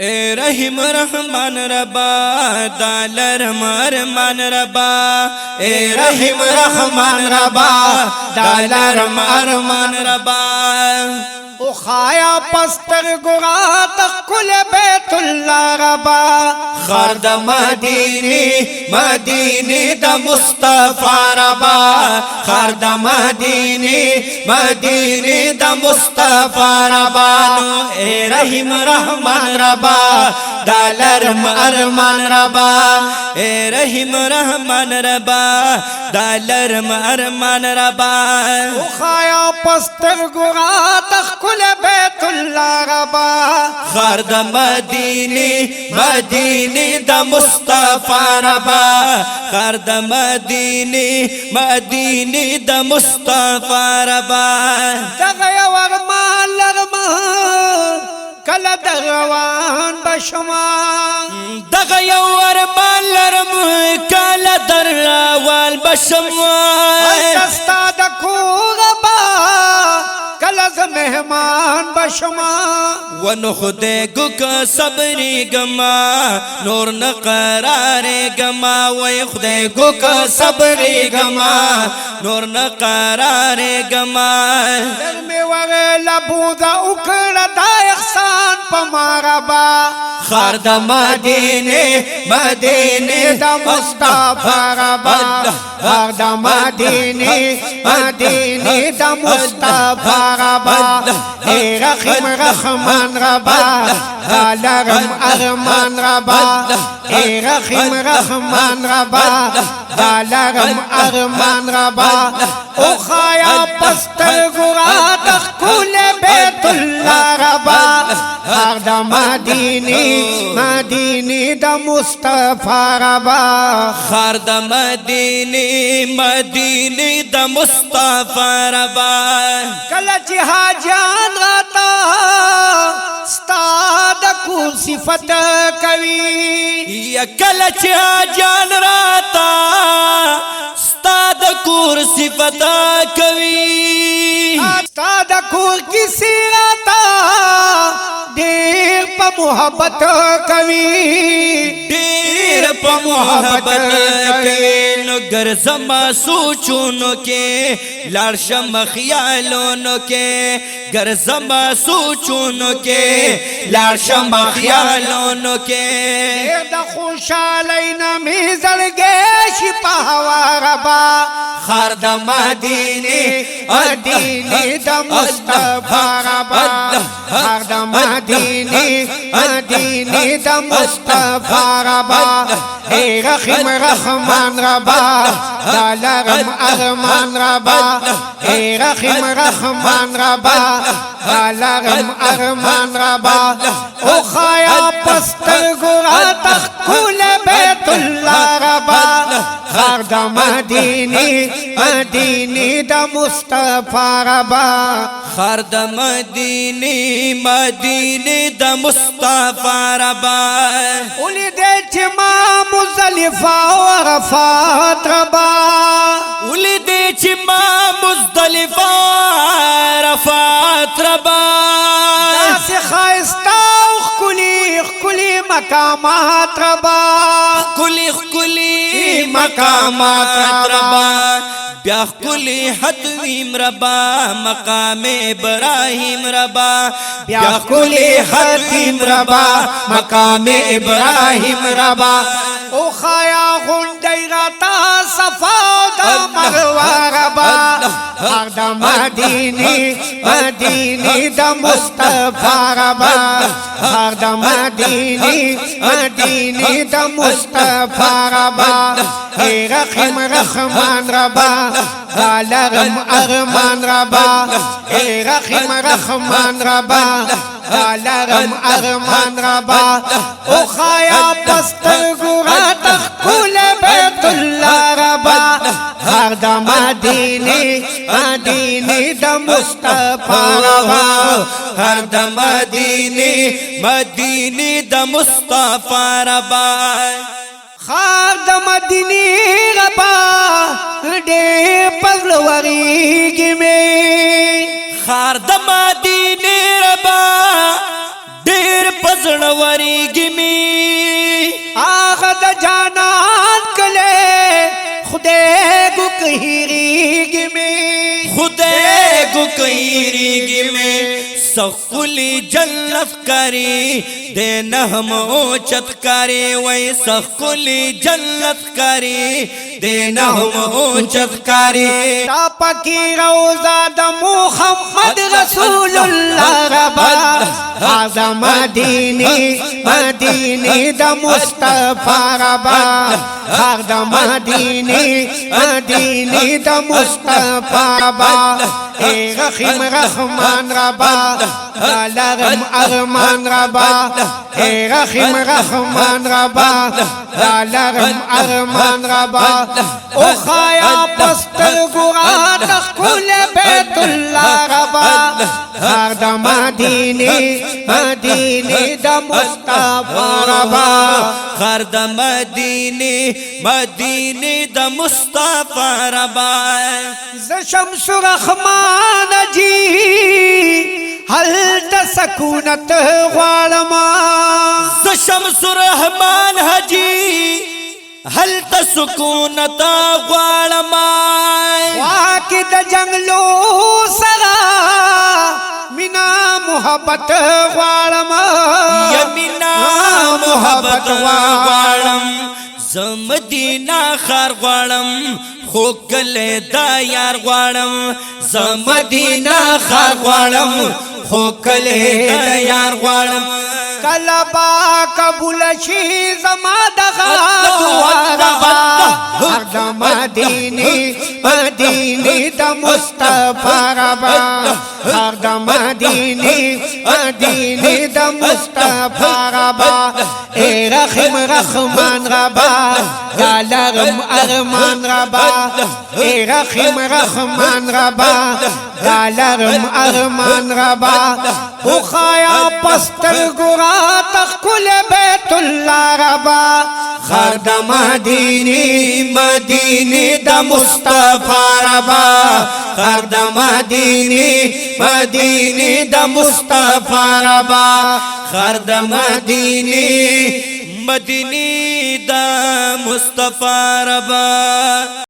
اے رحیم رحمان ربا دالرم ارمان ربا اے رحیم رحمان ربا دالرم ارمان ربا او خایا پستر گرات کل بیت اللہ ربا خرد مدینی مدینی دا مصطفی ربا خرد مدینی مدینی دا مصطفی ربا اے رحیم رحمان ربا دالرم ارمان ربا اے رحیم رحمان ربا دالرم ارمان ربا او خایا پستر گرات کل بیت اللہ ربا خرد مدینی مدینی دا مصطفی ربا خرد مدینی مدینی دا مصطفی ربا دغی ورمان لرمان کل دروان بشما دغی ورمان لرم کل دروان بشما دستا دکور با کلز مہمان بشما ون خدے گک صبری گما نور نقرار گما وی خدے گک صبری گما نور نقرار گما درمی وغی لبودا اکڑتا احسان پمارا با خرد مدینی مدینی دا مصطفی ربا خرد مدینی مدینی دا مصطفی ربا اے رحیم رحمان ربا دالرم ارمان ربا اے رحیم رحمان ربا دالرم ارمان ربا او خایا پستر گرات کل بیت اللہ ربا خرد مدینی مدینی دا مصطفی ربا خرد مدینی مدینی دا مصطفی ربا کلچ حاجان راتا ستاد کو صفت کوي یا کلچ جان راتا ستاد کور صفت کوي ستاد کور کسی راتا دیر پا محبت کوي دیر پا محبت کوي نو گرزم سوچونو کے لارشم خیالونو کے گرزم سوچونو کے لارشم خیالونو کے دیر دا خوشالی نمی زلگے شپا ہوا ربا خرد مدینی مدینی دا مصطفی ربا خرد مدینی مدینی دا مصطفی ربا اے رحیم رحمان ربا دالرم ارمان ربا اے رحیم رحمان ربا دالرم ارمان ربا او خایا پستر گرات کل بیت اللہ ربا خرد مدینی مدینی دا مصطفی ربا خرد مدینی مدینی دا مصطفی ربا اولی دے چما مزدلفہ و عرفات ربا اولی دے چما مزدلفہ عرفات ربا داس خائستہ کلی مقامات ربا کلی کلی مقامات ربا بیا کلی حتویم ربا مقام ابراہیم ربا بیا کلی حتویم ربا مقام ابراہیم ربا او خایا غنڈی راتا صفا دا مروہ ربا خرد مدینی مدینی دا مصطفی ربا خرد مدینی مدینی دا مصطفی ربا اے رحیم رحمان ربا دالرم ارمان ربا اے رحیم رحمان ربا دالرم ارمان ربا او خایا پستر گرات کل بیت اللہ ربا خرد مدینی مدینی دا مصطفی ربا خرد مدینی مدینی دا مصطفی ربا خرد مدینی ربا دے پگل وریگی میں خرد مدینی ربا دے دیر پزڑ وریگی می آغا دا جانان کلے خودے گو کہیریگی میں خودے گو کہیریگی میں سخلی جلف کری دے نحم اوچت کری وی سخلی جلف کری دے نحم اوچت کری تاپا کی روزہ دا محمد رسول اللہ ربا آزا مدینی مدینی دا مصطفیٰ ربا ہر دا مدینی مدینی دا مصطفیٰ ربا اے رحیم رحمان ربا لالرم ارمان ربا اے رحیم رحمان ربا لالرم ارمان ربا او خایا پستر گرا تخکل بیت اللہ ربا ہر دا مدینی مدینی دا مصطفیٰ ربا ہر دا مدینی مدینی دا مصطفیٰ ربا ز شمس رحمان جی حل تا سکونت غوالما ز شمس رحمان حجی حل تا سکونت غوالما واقع دا جنگلو سرا منا محبت غوالما یمینا محبت غوالم زمدینہ خار غوالم خوکل دا یار غوالم زمدینہ خار غوالم خوکل دا یار غوالم کلبا قبول شی زما دغا ربا ہر دا مدینی مدینی دا مصطفیٰ ربا ہر دا مدینی مدینی دا مصطفیٰ ربا اے رحیم رحمان ربا لالرم ارمان ربا اے رحیم رحمان ربا لالرم ارمان ربا او خایا پستر گرا تخکل بیت اللہ ربا خر دا مدینی مدینی دا مصطفیٰ ربا خر دا مدینی مدینی دا مصطفیٰ ربا خر دا مدینی مدینی دا مصطفیٰ ربا